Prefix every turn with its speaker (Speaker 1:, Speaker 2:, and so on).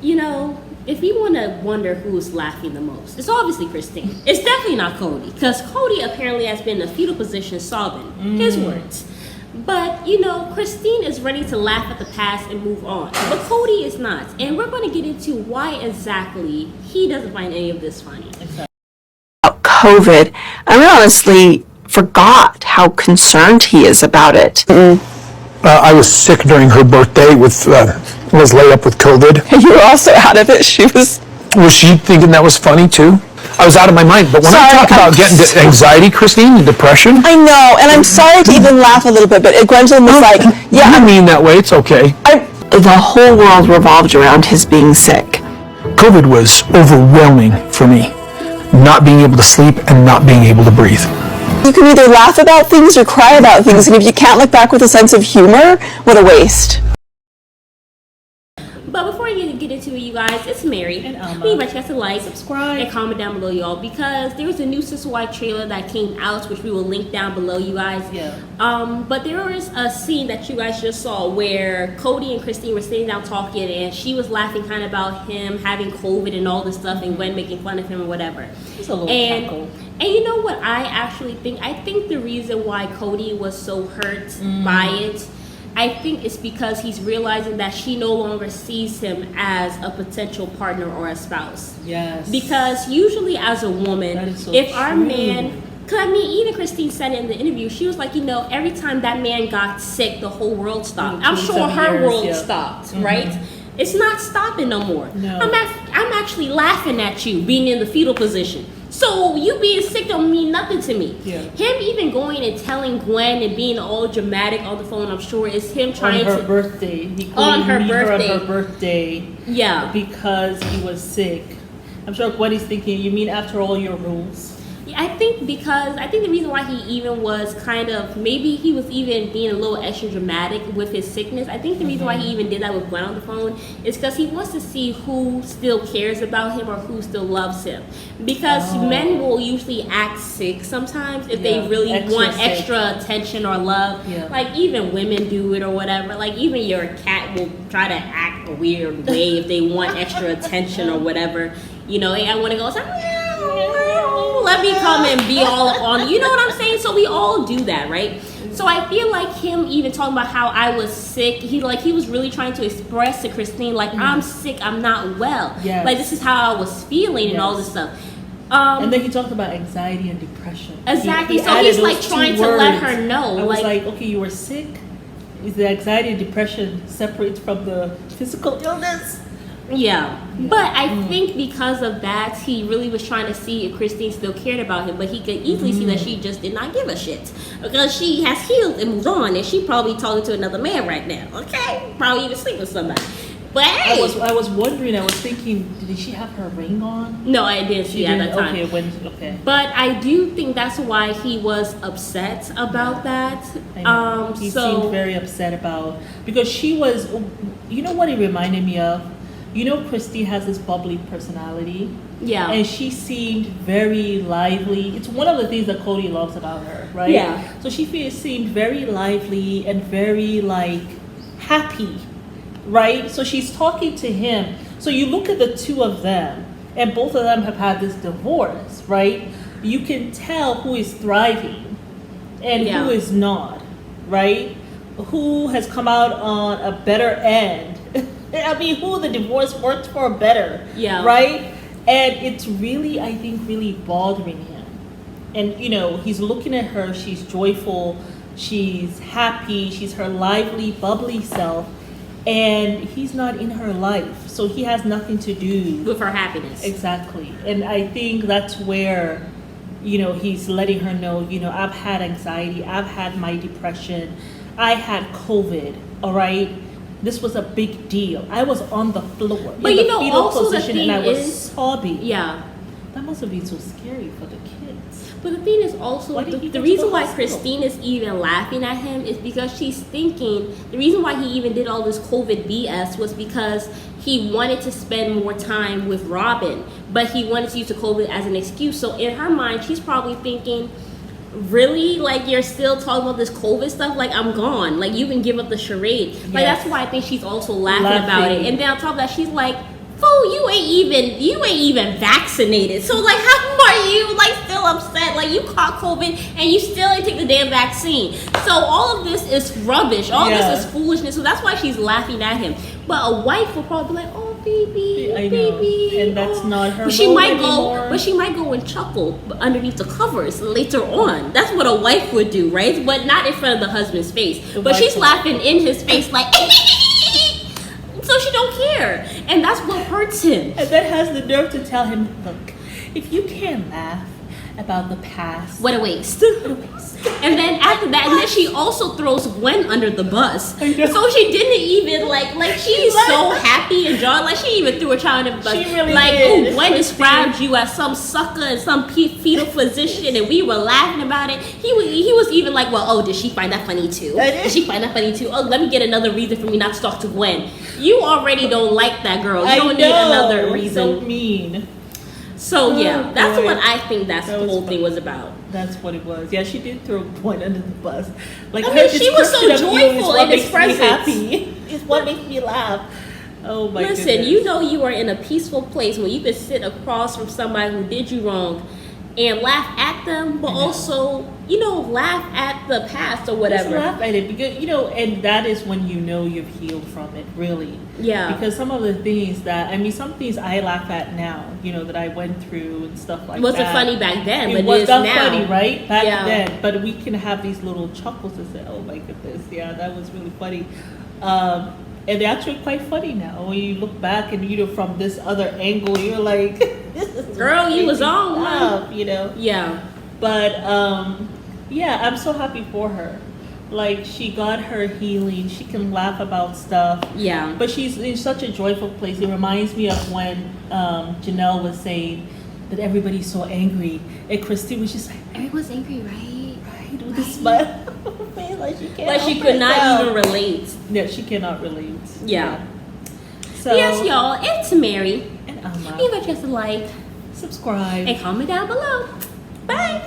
Speaker 1: you know, if we want to wonder who's laughing the most, it's obviously Christine. It's definitely not Kody, because Kody apparently has been in a fetal position sobbing. His words. But, you know, Christine is ready to laugh at the past and move on. But Kody is not. And we're going to get into why exactly he doesn't find any of this funny.
Speaker 2: Exactly. About COVID, I honestly forgot how concerned he is about it.
Speaker 3: I was sick during her birthday was laid up with COVID.
Speaker 2: You were also out of it.
Speaker 3: Was she thinking that was funny too? I was out of my mind. But when I talk about getting anxiety, Christine, and depression.
Speaker 2: I know, and I'm sorry to even laugh a little bit, but Gwendolyn was like, yeah.
Speaker 3: I mean that way, it's okay.
Speaker 2: The whole world revolved around his being sick.
Speaker 3: COVID was overwhelming for me. Not being able to sleep and not being able to breathe.
Speaker 2: You can either laugh about things or cry about things, and if you can't look back with a sense of humor, what a waste.
Speaker 1: But before you get into it, you guys, it's Mary.
Speaker 4: And Alma.
Speaker 1: We invite you guys to like,
Speaker 4: subscribe,
Speaker 1: and comment down below, y'all, because there's a new Sister Wife trailer that came out, which we will link down below, you guys.
Speaker 4: Yeah.
Speaker 1: But there is a scene that you guys just saw where Kody and Christine were sitting down talking, and she was laughing kind of about him having COVID and all this stuff, and Gwen making fun of him or whatever.
Speaker 4: It's a little cackle.
Speaker 1: And you know what I actually think? I think the reason why Kody was so hurt by it, I think it's because he's realizing that she no longer sees him as a potential partner or a spouse.
Speaker 4: Yes.
Speaker 1: Because usually as a woman,
Speaker 4: That is so
Speaker 1: if our
Speaker 4: true.
Speaker 1: man, because I mean, even Christine said it in the interview, she was like, you know, every time that man got sick, the whole world stopped. I'm sure her world stopped, right? It's not stopping no more.
Speaker 4: No.
Speaker 1: I'm actually laughing at you being in the fetal position. So you being sick don't mean nothing to me.
Speaker 4: Yeah.
Speaker 1: Him even going and telling Gwen and being all dramatic on the phone, I'm sure, is him trying
Speaker 4: on her
Speaker 1: to
Speaker 4: birthday. He couldn't
Speaker 1: on her
Speaker 4: meet
Speaker 1: birthday.
Speaker 4: her on her birthday.
Speaker 1: Yeah.
Speaker 4: Because he was sick. I'm sure Gwenny's thinking, you mean after all your rules?
Speaker 1: I think the reason why he even was kind of, maybe he was even being a little extra dramatic with his sickness. I think the reason why he even did that with Gwen on the phone is because he wants to see who still cares about him or who still loves him. Because men will usually act sick sometimes if they really want extra attention or love.
Speaker 4: Yeah.
Speaker 1: Like even women do it or whatever. Like even your cat will try to act a weird way if they want extra attention or whatever. You know, I want to go, let me come and be all on, you know what I'm saying? So we all do that, right? So I feel like him even talking about how I was sick, he was really trying to express to Christine, like, I'm sick, I'm not well.
Speaker 4: Yes.
Speaker 1: Like, this is how I was feeling and all this stuff.
Speaker 4: And then he talked about anxiety and depression.
Speaker 1: Exactly.
Speaker 4: He
Speaker 1: So
Speaker 4: added
Speaker 1: he's
Speaker 4: those
Speaker 1: like
Speaker 4: two
Speaker 1: trying to
Speaker 4: words.
Speaker 1: let her know.
Speaker 4: I was like, okay, you were sick. Is the anxiety and depression separate from the physical illness?
Speaker 1: Yeah. But I think because of that, he really was trying to see if Christine still cared about him. But he could easily see that she just did not give a shit. Because she has healed and moved on. And she probably talking to another man right now. Okay? Probably even sleep with somebody. But hey!
Speaker 4: I was wondering, I was thinking, did she have her ring on?
Speaker 1: No, I didn't see at that time.
Speaker 4: Okay.
Speaker 1: But I do think that's why he was upset about that.
Speaker 4: I know. He seemed very upset about, because she was, you know what it reminded me of? You know, Christy has this bubbly personality.
Speaker 1: Yeah.
Speaker 4: And she seemed very lively. It's one of the things that Kody loves about her, right?
Speaker 1: Yeah.
Speaker 4: So she seemed very lively and very, like, happy, right? So she's talking to him. So you look at the two of them, and both of them have had this divorce, right? You can tell who is thriving and who is not, right? Who has come out on a better end. I mean, who the divorce worked for better, right? And it's really, I think, really bothering him. And, you know, he's looking at her, she's joyful, she's happy, she's her lively, bubbly self, and he's not in her life. So he has nothing to do
Speaker 1: with her happiness.
Speaker 4: Exactly. And I think that's where, you know, he's letting her know, you know, I've had anxiety, I've had my depression, I had COVID, all right? This was a big deal. I was on the floor.
Speaker 1: But you know, also the thing
Speaker 4: and I was
Speaker 1: is,
Speaker 4: sobbing.
Speaker 1: Yeah.
Speaker 4: That must have been so scary for the kids.
Speaker 1: But the thing is also, the reason why Christine is even laughing at him is because she's thinking, the reason why he even did all this COVID BS was because he wanted to spend more time with Robin, but he wanted to use the COVID as an excuse. So in her mind, she's probably thinking, really? Like, you're still talking about this COVID stuff? Like, I'm gone. Like, you can give up the charade. Like, that's why I think she's also laughing about it. And then on top of that, she's like, fool, you ain't even vaccinated. So like, how are you like still upset? Like you caught COVID and you still ain't take the damn vaccine. So all of this is rubbish. All this is foolishness. So that's why she's laughing at him. But a wife will probably be like, oh baby,
Speaker 4: I know.
Speaker 1: baby,
Speaker 4: And that's not her.
Speaker 1: But she might
Speaker 4: anymore.
Speaker 1: but she might go and chuckle underneath the covers later on. That's what a wife would do, right? But not in front of the husband's face. But she's laughing in his face like. So she don't care, and that's what hurts him.
Speaker 4: And then has the nerve to tell him, look, if you can't laugh about the past,
Speaker 1: What a waste. And then after that, and then she also throws Gwen under the bus. So she didn't even like she's so happy and joy. Like she even threw a child under the bus.
Speaker 4: She really
Speaker 1: like,
Speaker 4: did.
Speaker 1: oh, Gwen described you as some sucker and some fetal physician, and we were laughing about it. He was even like, well, oh, did she find that funny too? Did she find that funny too? Oh, let me get another reason for me not to talk to Gwen. You already don't like that girl. You don't need another reason.
Speaker 4: So mean.
Speaker 1: So yeah, that's
Speaker 4: boy.
Speaker 1: what I think that
Speaker 4: That was
Speaker 1: whole
Speaker 4: fun.
Speaker 1: thing was about.
Speaker 4: That's what it was. Yeah, she did throw one under the bus. Like
Speaker 1: I mean, she was so
Speaker 4: description of you is
Speaker 1: joyful
Speaker 4: what
Speaker 1: in his
Speaker 4: makes me
Speaker 1: presence.
Speaker 4: happy. It's what makes me laugh. Oh my
Speaker 1: Listen,
Speaker 4: goodness.
Speaker 1: you know you are in a peaceful place where you can sit across from somebody who did you wrong and laugh at them, but also, laugh at the past or
Speaker 4: Just
Speaker 1: whatever.
Speaker 4: laugh at it because and that is when you know you've healed from it, really.
Speaker 1: Yeah.
Speaker 4: Because some of the things some things I laugh at now, that I went through and stuff like
Speaker 1: It wasn't
Speaker 4: that.
Speaker 1: funny back then, but
Speaker 4: It was
Speaker 1: is
Speaker 4: not
Speaker 1: now.
Speaker 4: funny, right? Back
Speaker 1: Yeah.
Speaker 4: then. But we can have these little chuckles and say, oh my goodness, yeah, that was really funny. And they're actually quite funny now. When you look back and, from this other angle, you're like, this is
Speaker 1: Girl, you was
Speaker 4: making me
Speaker 1: on one.
Speaker 4: laugh,
Speaker 1: Yeah.
Speaker 4: But, yeah, I'm so happy for her. Like, she got her healing. She can laugh about stuff.
Speaker 1: Yeah.
Speaker 4: But she's in such a joyful place. It reminds me of when Janelle was saying that everybody's so angry. And Christine was just like,
Speaker 1: Everyone's angry, right?
Speaker 4: right, with a smile. Like she can't
Speaker 1: But she
Speaker 4: help
Speaker 1: could not
Speaker 4: herself.
Speaker 1: even relate.
Speaker 4: Yeah, she cannot relate.
Speaker 1: Yeah.
Speaker 4: So,
Speaker 1: Yes, y'all, it's Mary.
Speaker 4: And Alma.
Speaker 1: Leave a just a like
Speaker 4: Subscribe.
Speaker 1: and comment down below. Bye.